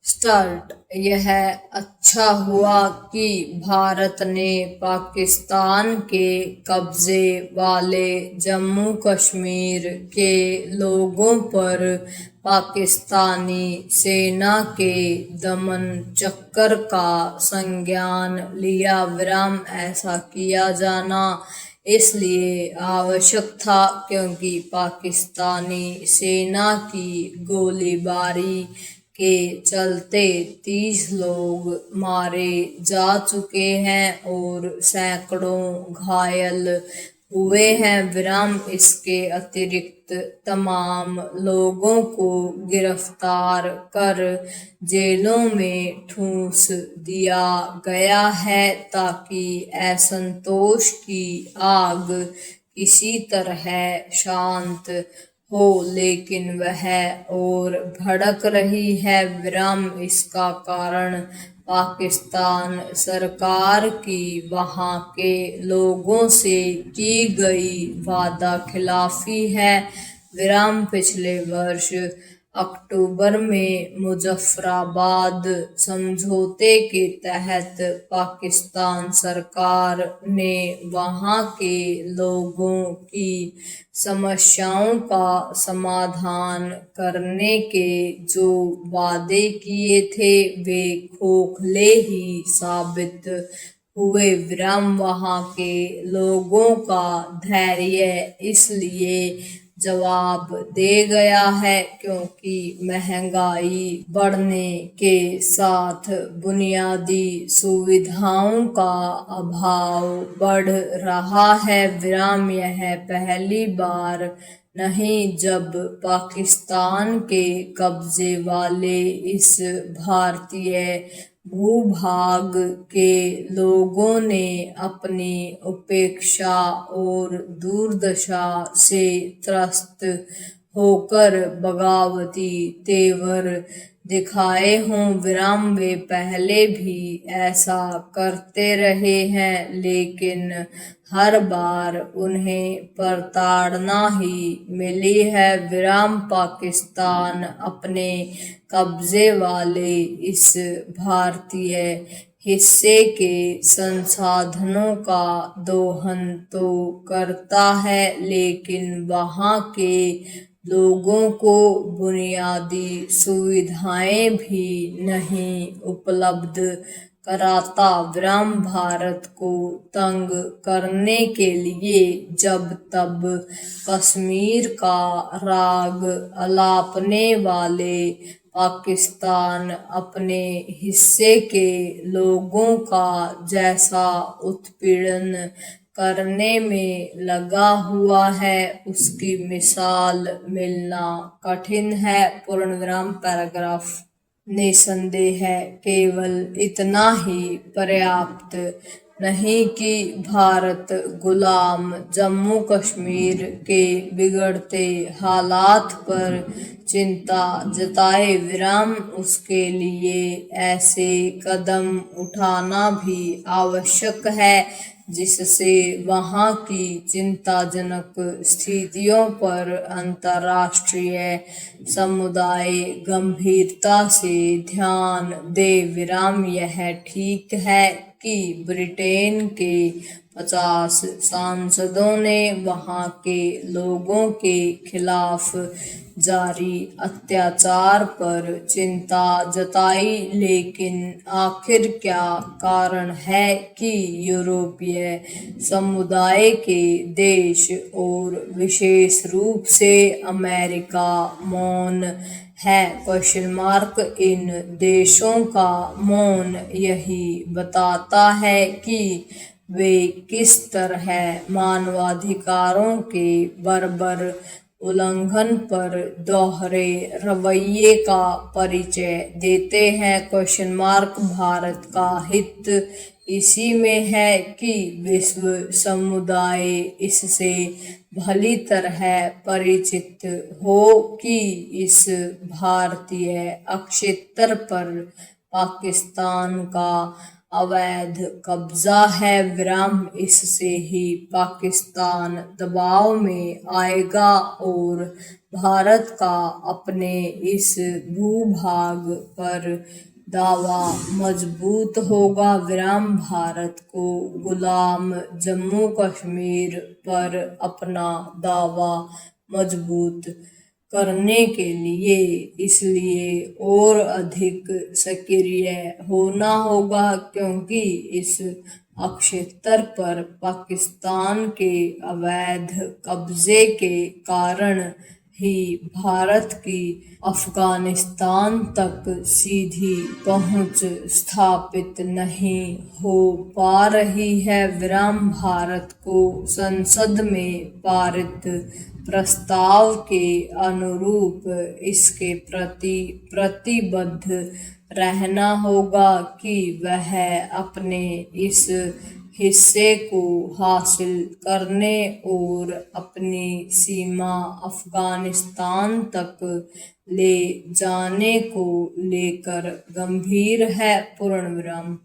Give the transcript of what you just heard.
Start. यह अच्छा हुआ कि भारत ने पाकिस्तान के कब्जे वाले जम्मू कश्मीर के लोगों पर पाकिस्तानी सेना के दमन चक्कर का संज्ञान लिया। विराम ऐसा किया जाना इसलिए आवश्यक था क्योंकि पाकिस्तानी सेना की गोलीबारी के चलते 30 लोग मारे जा चुके हैं और सैकड़ों घायल हुए हैं। विराम इसके अतिरिक्त तमाम लोगों को गिरफ्तार कर जेलों में ठूंस दिया गया है ताकि असंतोष की आग किसी तरह शांत हो, लेकिन वह और भड़क रही है। विराम इसका कारण पाकिस्तान सरकार की वहां के लोगों से की गई वादा खिलाफी है। विराम पिछले वर्ष अक्टूबर में मुजफ्फराबाद समझौते के तहत पाकिस्तान सरकार ने वहां के लोगों की समस्याओं का समाधान करने के जो वादे किए थे वे खोखले ही साबित हुए। विराम वहां के लोगों का धैर्य इसलिए जवाब दे गया है क्योंकि महंगाई बढ़ने के साथ बुनियादी सुविधाओं का अभाव बढ़ रहा है। विराम यह पहली बार नहीं जब पाकिस्तान के कब्जे वाले इस भारतीय भूभाग के लोगों ने अपनी उपेक्षा और दुर्दशा से त्रस्त होकर बगावती तेवर दिखाए हों। विराम वे पहले भी ऐसा करते रहे हैं लेकिन हर बार उन्हें प्रताड़ना ही मिली है। विराम पाकिस्तान अपने कब्जे वाले इस भारतीय हिस्से के संसाधनों का दोहन तो करता है लेकिन वहां के लोगों को बुनियादी सुविधाएं भी नहीं उपलब्ध कराता। विराम भारत को तंग करने के लिए जब तब कश्मीर का राग अलापने वाले पाकिस्तान अपने हिस्से के लोगों का जैसा उत्पीड़न करने में लगा हुआ है उसकी मिसाल मिलना कठिन है। पूर्ण विराम। पैराग्राफ। निसंदेह केवल इतना ही पर्याप्त नहीं कि भारत गुलाम जम्मू कश्मीर के बिगड़ते हालात पर चिंता जताए। विराम उसके लिए ऐसे कदम उठाना भी आवश्यक है जिससे वहां की चिंताजनक स्थितियों पर अंतर्राष्ट्रीय समुदाय गंभीरता से ध्यान दे। विराम यह ठीक है कि ब्रिटेन के 50 सांसदों ने वहां के लोगों के खिलाफ जारी अत्याचार पर चिंता जताई, लेकिन आखिर क्या कारण है कि यूरोपीय समुदाय के देश और विशेष रूप से अमेरिका मौन है? इन देशों का मौन यही बताता है कि वे किस तरह मानवाधिकारों के बर्बर उल्लंघन पर दोहरे रवैये का परिचय देते हैं। भारत का हित इसी में है कि विश्व समुदाय इससे भली तरह परिचित हो कि इस भारतीय अक्षेत्र पर पाकिस्तान का अवैध कब्जा है। विराम इससे ही पाकिस्तान दबाव में आएगा और भारत का अपने इस भूभाग पर दावा मजबूत होगा। भारत को गुलाम जम्मू कश्मीर पर अपना दावा मजबूत करने के लिए इसलिए और अधिक सक्रिय होना होगा, क्योंकि इस क्षेत्र पर पाकिस्तान के अवैध कब्जे के कारण ही भारत की अफगानिस्तान तक सीधी पहुंच स्थापित नहीं हो पा रही है। भारत को संसद में पारित प्रस्ताव के अनुरूप इसके प्रति प्रतिबद्ध रहना होगा कि वह अपने इस हिस्से को हासिल करने और अपनी सीमा अफगानिस्तान तक ले जाने को लेकर गंभीर है। पूर्ण विराम।